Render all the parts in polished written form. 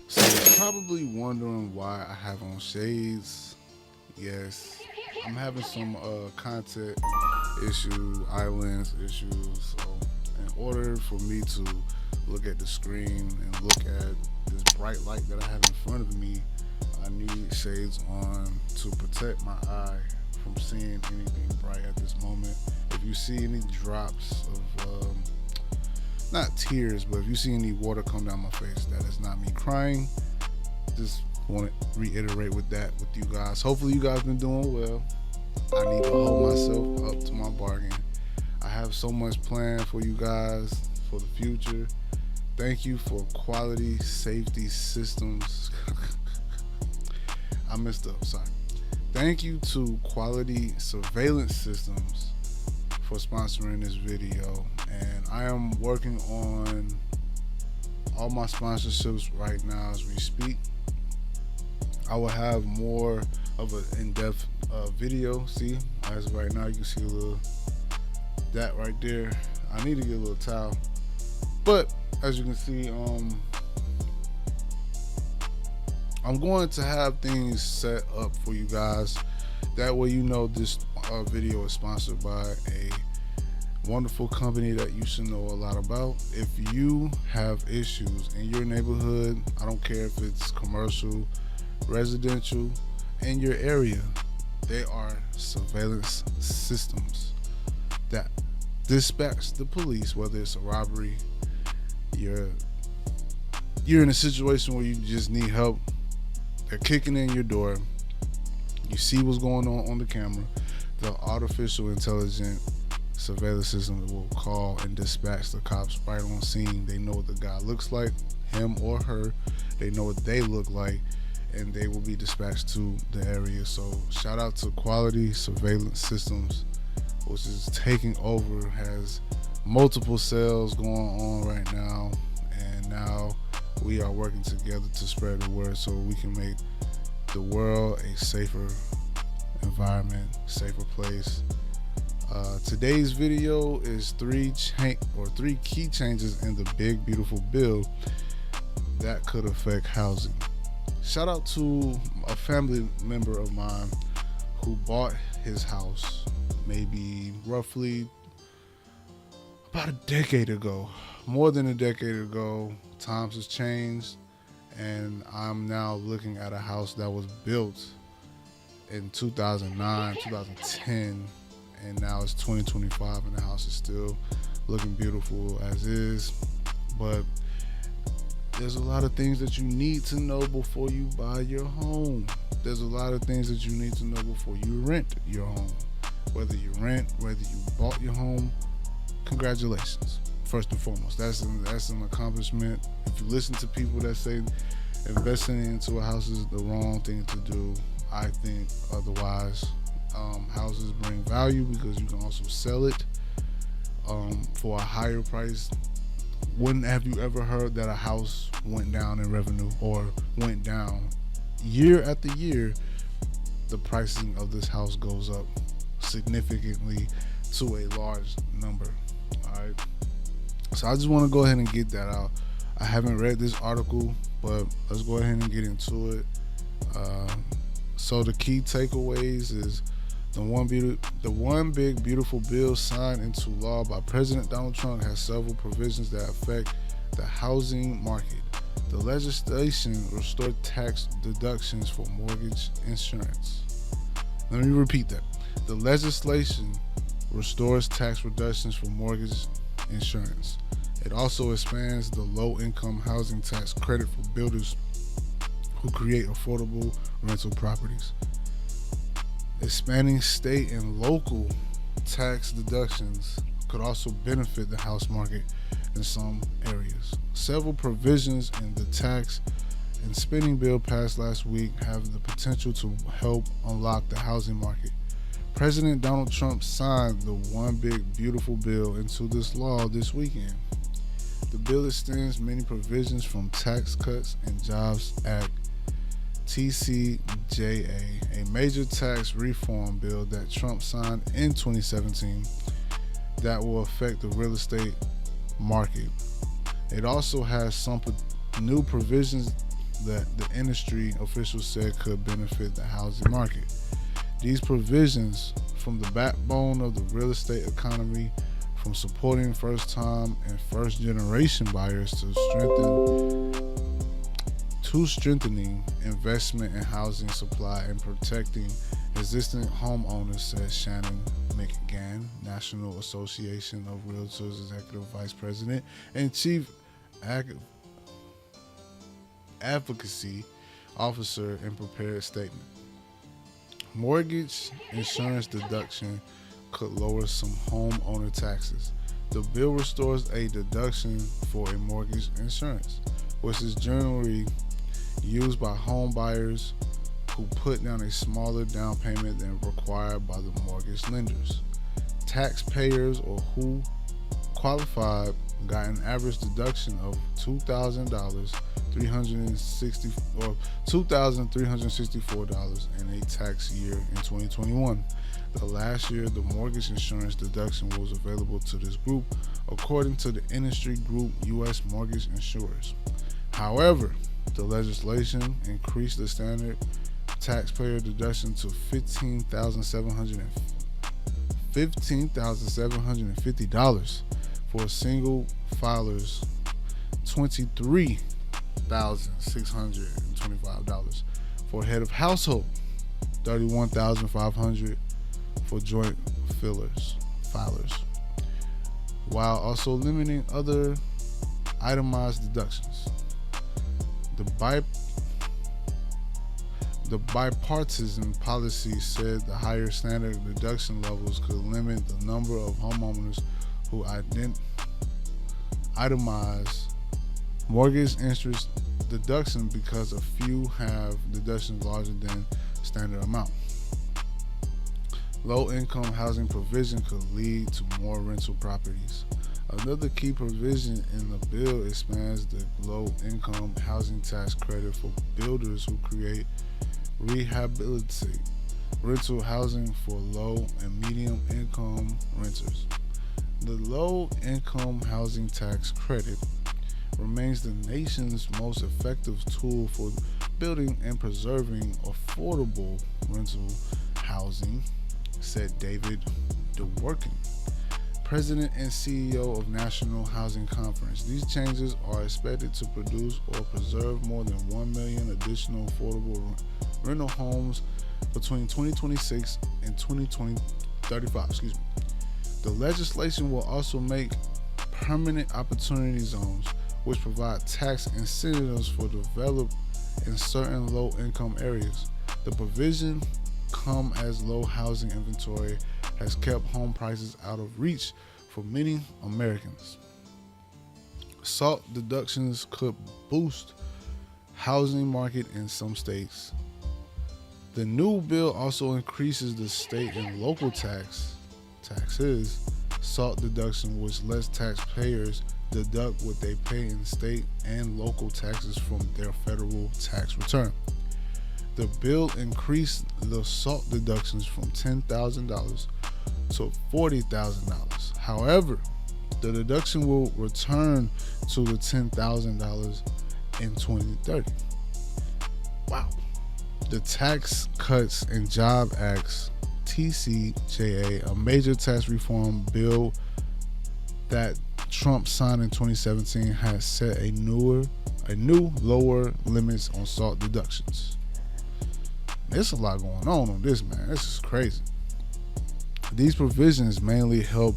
So you're probably wondering why I have on shades. Yes, I'm having some content islands issues. So in order for me to look at the screen and look at this bright light that I have in front of me, I need shades on to protect my eye from seeing anything bright at this moment. If you see any drops of not tears, but if you see any water come down my face, that is not me crying. Just want to reiterate with that with you guys. Hopefully, you guys been doing well. I need to hold myself up to my bargain. I have so much planned for you guys for the future. Thank you for quality safety systems. I messed up, sorry. Thank you to Quality Surveillance Systems for sponsoring this video. And I am working on all my sponsorships right now as we speak. I will have more of an in-depth video. See, as of right now, you can see a little that right there. I need to get a little towel, but as you can see, I'm going to have things set up for you guys. That way, you know this video is sponsored by a wonderful company that you should know a lot about. If you have issues in your neighborhood, I don't care if it's commercial, residential, in your area, they are surveillance systems that dispatch the police, whether it's a robbery, you're in a situation where you just need help, they're kicking in your door, you see what's going on the camera, the artificial intelligent surveillance system will call and dispatch the cops right on scene. They know what the guy looks like, him or her, they know what they look like, and they will be dispatched to the area. So shout out to Quality Surveillance Systems, which is taking over, has multiple sales going on right now, and now we are working together to spread the word so we can make the world a safer environment, safer place. Today's video is three key changes in the big beautiful bill that could affect housing. Shout out to a family member of mine who bought his house maybe roughly about a decade ago, more than a decade ago. Times has changed, and I'm now looking at a house that was built in 2009, 2010, and now it's 2025, and the house is still looking beautiful as is. But there's a lot of things that you need to know before you buy your home. There's a lot of things that you need to know before you rent your home. Whether you rent, whether you bought your home, congratulations. First and foremost, that's an accomplishment. If you listen to people that say investing into a house is the wrong thing to do, I think otherwise. Houses bring value because you can also sell it for a higher price. When have you ever heard that a house went down in revenue or went down year after year? The pricing of this house goes up significantly to a large number. All right. So I just want to go ahead and get that out. I haven't read this article, but let's go ahead and get into it. So the key takeaways is the one big beautiful bill signed into law by President Donald Trump has several provisions that affect the housing market. The legislation restored tax deductions for mortgage insurance. Let me repeat that. The legislation restores tax reductions for mortgage insurance. It also expands the low-income housing tax credit for builders who create affordable rental properties. Expanding state and local tax deductions could also benefit the house market in some areas. Several provisions in the tax and spending bill passed last week have the potential to help unlock the housing market. President Donald Trump signed the One Big Beautiful Bill into this law this weekend. The bill extends many provisions from Tax Cuts and Jobs Act TCJA, a major tax reform bill that Trump signed in 2017 that will affect the real estate market. It also has some new provisions that the industry officials said could benefit the housing market. These provisions, from the backbone of the real estate economy, from supporting first-time and first-generation buyers to strengthening investment in housing supply and protecting existing homeowners, said Shannon McGann, National Association of Realtors Executive Vice President and Chief Advocacy Officer, in prepared statement. Mortgage insurance deduction could lower some homeowner taxes. The bill restores a deduction for a mortgage insurance, which is generally used by home buyers who put down a smaller down payment than required by the mortgage lenders. Taxpayers or who qualified got an average deduction of $2,364 in a tax year in 2021. The last year, the mortgage insurance deduction was available to this group, according to the industry group U.S. Mortgage Insurers. However, the legislation increased the standard taxpayer deduction to $15,750 for a single filer's $23,625 for a head of household, $31,500 for joint filers, while also limiting other itemized deductions. The bipartisan policy said the higher standard deduction levels could limit the number of homeowners who itemize mortgage interest deduction because a few have deductions larger than standard amount. Low-income housing provision could lead to more rental properties. Another key provision in the bill expands the low-income housing tax credit for builders who rehabilitate rental housing for low and medium income renters. The low-income housing tax credit remains the nation's most effective tool for building and preserving affordable rental housing, said David Dworkin, President and CEO of National Housing Conference. These changes are expected to produce or preserve more than 1 million additional affordable rental homes between 2026 and 2035. The legislation will also make permanent opportunity zones, which provide tax incentives for development in certain low-income areas. The provision come as low housing inventory has kept home prices out of reach for many Americans. SALT deductions could boost housing market in some states. The new bill also increases the state and local taxes. SALT deduction, which lets taxpayers deduct what they pay in state and local taxes from their federal tax return. The bill increased the SALT deductions from $10,000 to $40,000. However, the deduction will return to the $10,000 in 2030. Wow. The Tax Cuts and Jobs Act, TCJA, a major tax reform bill that Trump signed in 2017, has set a new lower limits on SALT deductions. There's a lot going on this, man. This is crazy. These provisions mainly help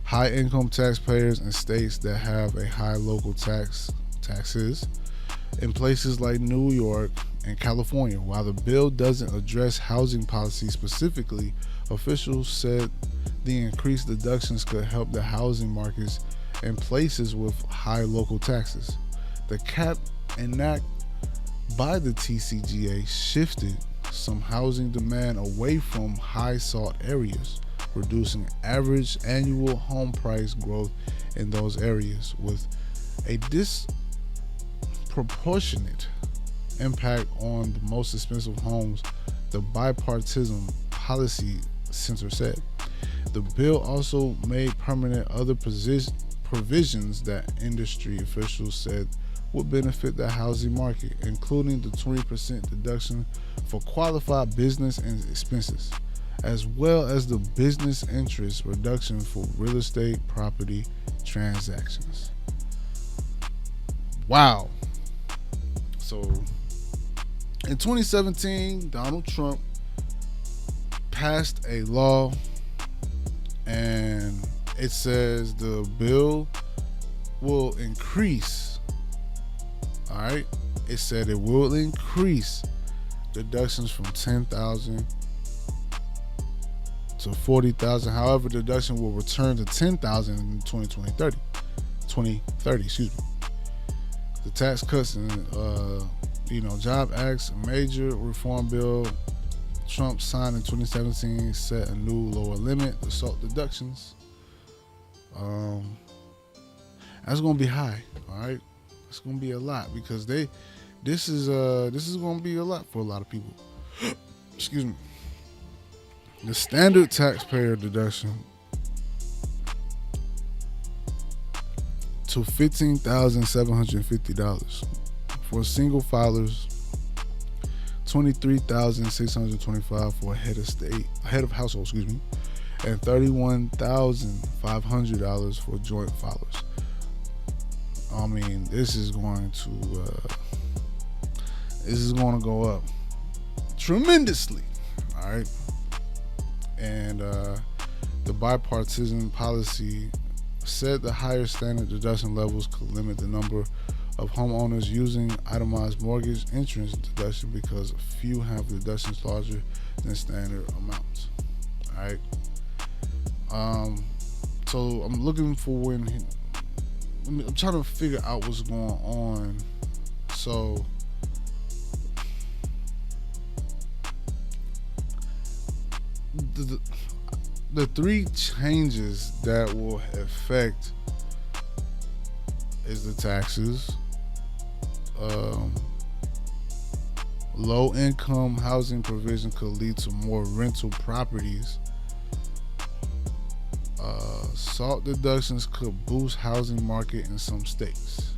high-income taxpayers in states that have a high local taxes in places like New York and California. While the bill doesn't address housing policy specifically, officials said the increased deductions could help the housing markets in places with high local taxes. The cap enacted by the TCJA shifted some housing demand away from high SALT areas, reducing average annual home price growth in those areas with a disproportionate impact on the most expensive homes, the bipartisan policy center said. The bill also made permanent other provisions that industry officials said would benefit the housing market, including the 20% deduction for qualified business and expenses, as well as the business interest reduction for real estate property transactions. Wow. So in 2017, Donald Trump passed a law, and it says the bill will increase. All right. It said it will increase deductions from 10,000 to 40,000. However, deduction will return to 10,000 in 2030. Excuse me. The Tax Cuts and Job Act's major reform bill Trump signed in 2017 set a new lower limit to SALT deductions. That's gonna be high. All right, it's gonna be a lot because this is gonna be a lot for a lot of people. Excuse me. The standard taxpayer deduction to $15,750 for single filers, $23,625 for a head of household, and $31,500 for joint filers. I mean, this is going to go up tremendously. All right. And the bipartisan policy said the higher standard deduction levels could limit the number of homeowners using itemized mortgage insurance deduction because few have deductions larger than standard amounts. All right. So I'm looking for I'm trying to figure out what's going on. So the three changes that will affect is the taxes, low income housing provision could lead to more rental properties. SALT deductions could boost housing market in some states.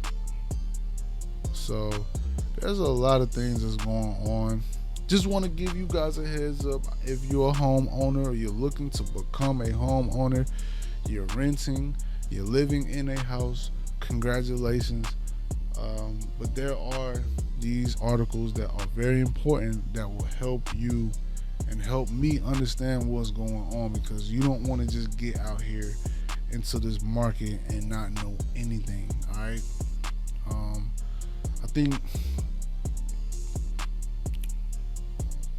So there's a lot of things that's going on. Just want to give you guys a heads up. If you're a homeowner or you're looking to become a homeowner, you're renting, you're living in a house, congratulations. But there are these articles that are very important that will help you and help me understand what's going on, because you don't want to just get out here into this market and not know anything. All right. I think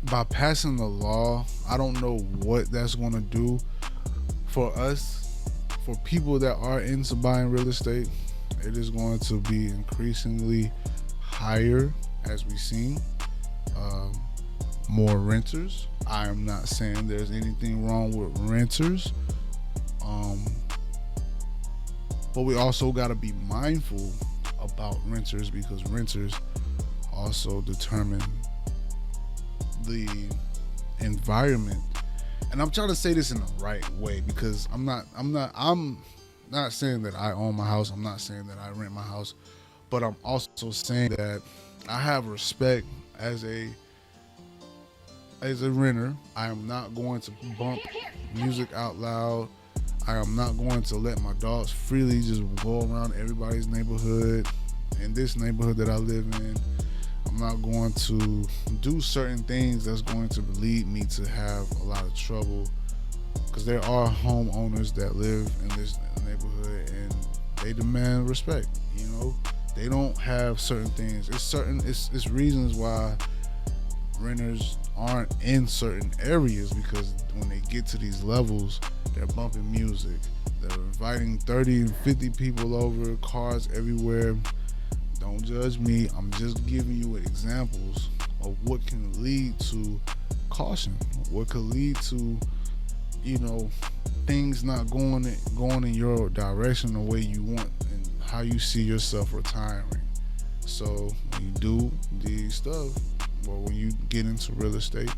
by passing the law, I don't know what that's going to do for us, for people that are into buying real estate. It is going to be increasingly higher, as we've seen. More renters. I am not saying there's anything wrong with renters, but we also got to be mindful about renters, because renters also determine the environment. And I'm trying to say this in the right way, because I'm not saying that I own my house. I'm not saying that I rent my house, but I'm also saying that I have respect as a renter. I am not going to bump music out loud. I am not going to let my dogs freely just go around everybody's neighborhood. In this neighborhood that I live in, I'm not going to do certain things that's going to lead me to have a lot of trouble, because there are homeowners that live in this neighborhood and they demand respect. They don't have certain things. It's reasons why renters aren't in certain areas, because when they get to these levels, they're bumping music, they're inviting 30 and 50 people over, cars everywhere. Don't judge me. I'm just giving you examples of what can lead to caution, what could lead to things not going in your direction the way you want and how you see yourself retiring. So when you do these stuff, or when you get into real estate,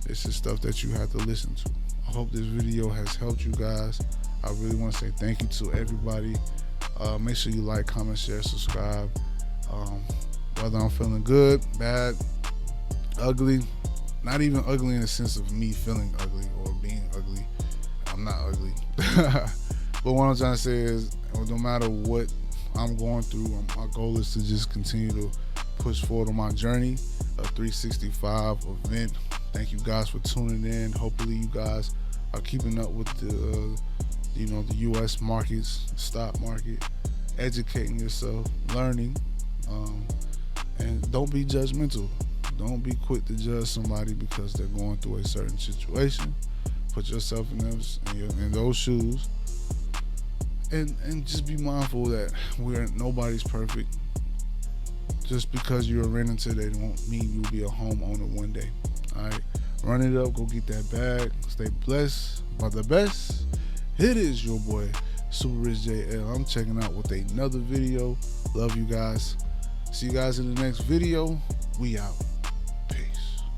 this is stuff that you have to listen to. I hope this video has helped you guys. I really want to say thank you to everybody. Make sure you like, comment, share, subscribe. Whether I'm feeling good, bad, ugly, not even ugly in the sense of me feeling ugly or being ugly. I'm not ugly. But what I'm trying to say is, no matter what I'm going through, my goal is to just continue to push forward on my journey, a 365 event. Thank you guys for tuning in. Hopefully you guys are keeping up with the the U.S. markets, stock market, educating yourself, learning, and don't be judgmental. Don't be quick to judge somebody because they're going through a certain situation. Put yourself in those shoes, and just be mindful that nobody's perfect. Just because you're a renter today don't mean you'll be a homeowner one day. All right, run it up, go get that bag, stay blessed by the best. It is your boy Super Rich JL. I'm checking out with another video. Love you guys. See you guys in the next video. We out.